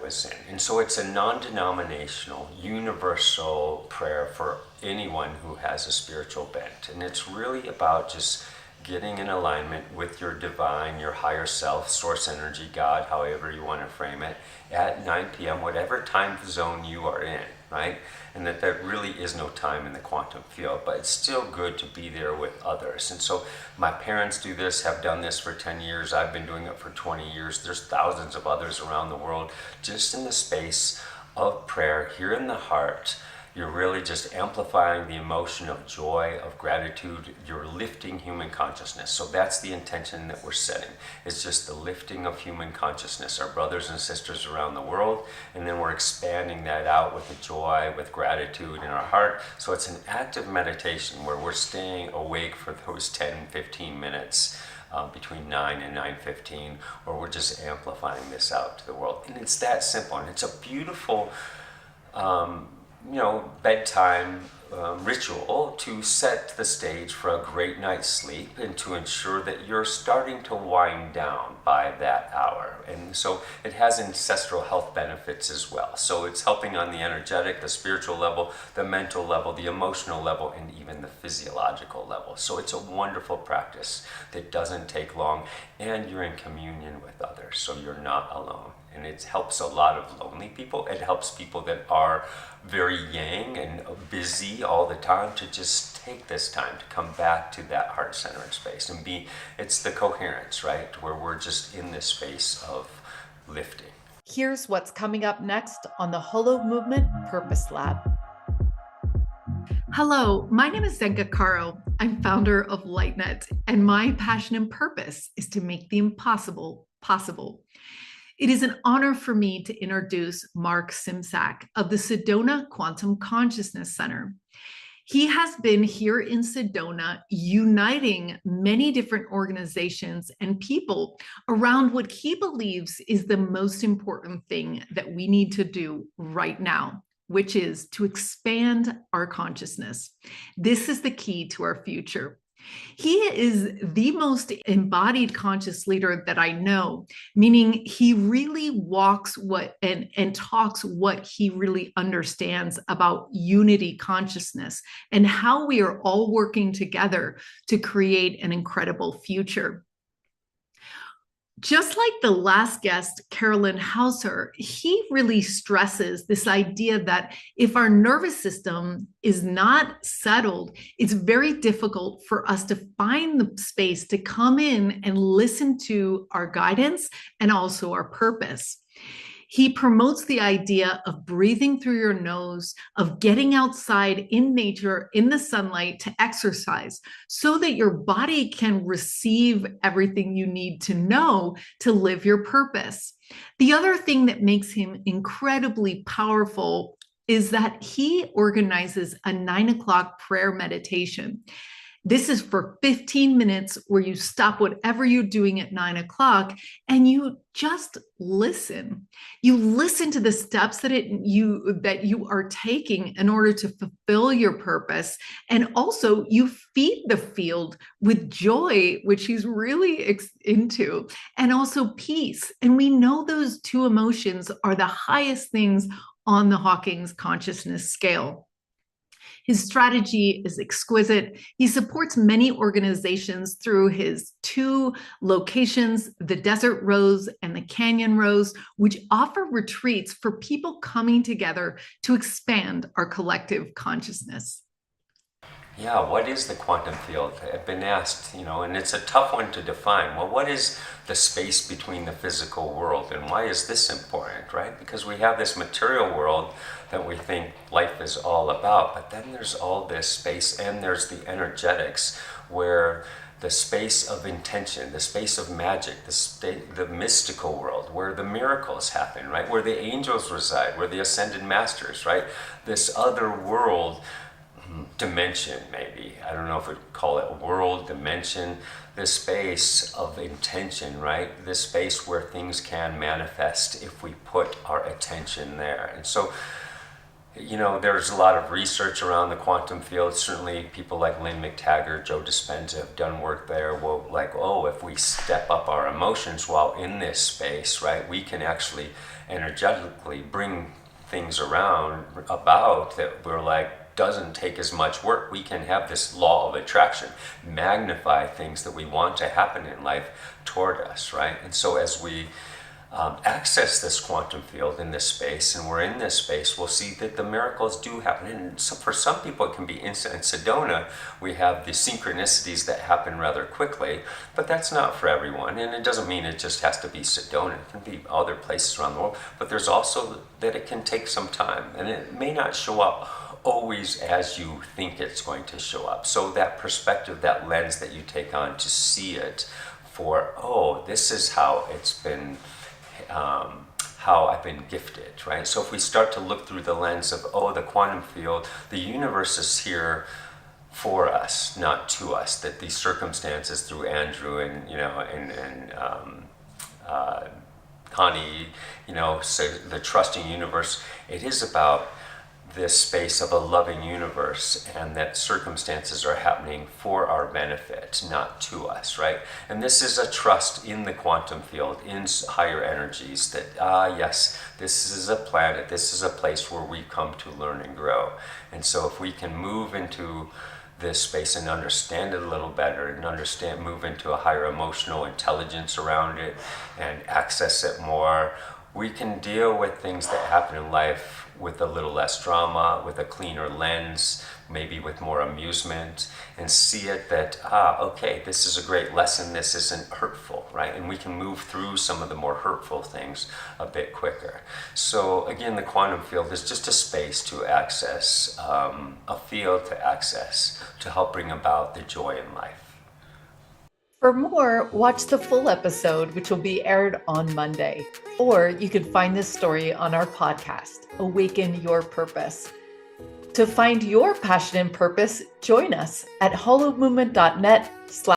was in. And so it's a non-denominational, universal prayer for anyone who has a spiritual bent. And it's really about just getting in alignment with your divine, your higher self, source energy, God, however you want to frame it, at 9 p.m., whatever time zone you are in, right? And that there really is no time in the quantum field, but it's still good to be there with others. And so my parents do this, have done this for 10 years. I've been doing it for 20 years. There's thousands of others around the world, just in the space of prayer, here in the heart. You're really just amplifying the emotion of joy, of gratitude. You're lifting human consciousness. So that's the intention that we're setting. It's just the lifting of human consciousness, our brothers and sisters around the world. And then we're expanding that out with the joy, with gratitude in our heart. So it's an active meditation where we're staying awake for those 10, 15 minutes between 9 and 9:15, where we're just amplifying this out to the world. And it's that simple. And it's a beautiful bedtime ritual to set the stage for a great night's sleep and to ensure that you're starting to wind down by that hour. And so it has ancestral health benefits as well. So it's helping on the energetic, the spiritual level, the mental level, the emotional level, and even the physiological level. So it's a wonderful practice that doesn't take long, and you're in communion with others, so you're not alone. And it helps a lot of lonely people. It helps people that are very yang and busy all the time to just take this time to come back to that heart-centered space and it's the coherence, right? Where we're just in this space of lifting. Here's what's coming up next on the Holo Movement Purpose Lab. Hello, my name is Zenka. I'm founder of LightNet, and my passion and purpose is to make the impossible possible. It is an honor for me to introduce Mark Szymczak of the Sedona Quantum Consciousness Center. He has been here in Sedona uniting many different organizations and people around what he believes is the most important thing that we need to do right now, which is to expand our consciousness. This is the key to our future. He is the most embodied conscious leader that I know, meaning he really walks and talks what he really understands about unity consciousness and how we are all working together to create an incredible future. Just like the last guest, Carolyn Hauser, he really stresses this idea that if our nervous system is not settled, it's very difficult for us to find the space to come in and listen to our guidance and also our purpose. He promotes the idea of breathing through your nose, of getting outside in nature, in the sunlight to exercise so that your body can receive everything you need to know to live your purpose. The other thing that makes him incredibly powerful is that he organizes a 9 o'clock prayer meditation. This is for 15 minutes where you stop whatever you're doing at 9 o'clock and you just listen. You listen to the steps that you are taking in order to fulfill your purpose. And also you feed the field with joy, which he's really into, and also peace. And we know those two emotions are the highest things on the Hawking's consciousness scale. His strategy is exquisite. He supports many organizations through his 2 locations, the Desert Rose and the Canyon Rose, which offer retreats for people coming together to expand our collective consciousness. Yeah, what is the quantum field? I've been asked, and it's a tough one to define. Well, what is the space between the physical world, and why is this important, right? Because we have this material world that we think life is all about, but then there's all this space, and there's the energetics, where the space of intention, the space of magic, the mystical world, where the miracles happen, right? Where the angels reside, where the ascended masters, right? This other world dimension, maybe. I don't know if we'd call it world, dimension, this space of intention, right? This space where things can manifest if we put our attention there. And so there's a lot of research around the quantum field. Certainly people like Lynn McTaggart, Joe Dispenza have done work there. Well, if we step up our emotions while in this space, right, we can actually energetically bring things about that we're doesn't take as much work. We can have this law of attraction, magnify things that we want to happen in life toward us, right? And so as we access this quantum field in this space, and we're in this space, we'll see that the miracles do happen. And so for some people, it can be instant. In Sedona, we have the synchronicities that happen rather quickly, but that's not for everyone. And it doesn't mean it just has to be Sedona. It can be other places around the world. But there's also that it can take some time, and it may not show up always as you think it's going to show up. So that perspective, that lens that you take on to see it for, this is how it's been, how I've been gifted, right? So if we start to look through the lens of, the quantum field, the universe is here for us, not to us, that these circumstances through Andrew and Connie, so the trusting universe, it is about this space of a loving universe, and that circumstances are happening for our benefit, not to us, right? And this is a trust in the quantum field, in higher energies, that, yes, this is a planet, this is a place where we come to learn and grow. And so if we can move into this space and understand it a little better, and move into a higher emotional intelligence around it and access it more, we can deal with things that happen in life with a little less drama, with a cleaner lens, maybe with more amusement, and see it that, okay, this is a great lesson, this isn't hurtful, right? And we can move through some of the more hurtful things a bit quicker. So again, the quantum field is just a space to access, a field to access, to help bring about the joy in life. For more, watch the full episode, which will be aired on Monday. Or you can find this story on our podcast, Awaken Your Purpose. To find your passion and purpose, join us at hollowmovement.net/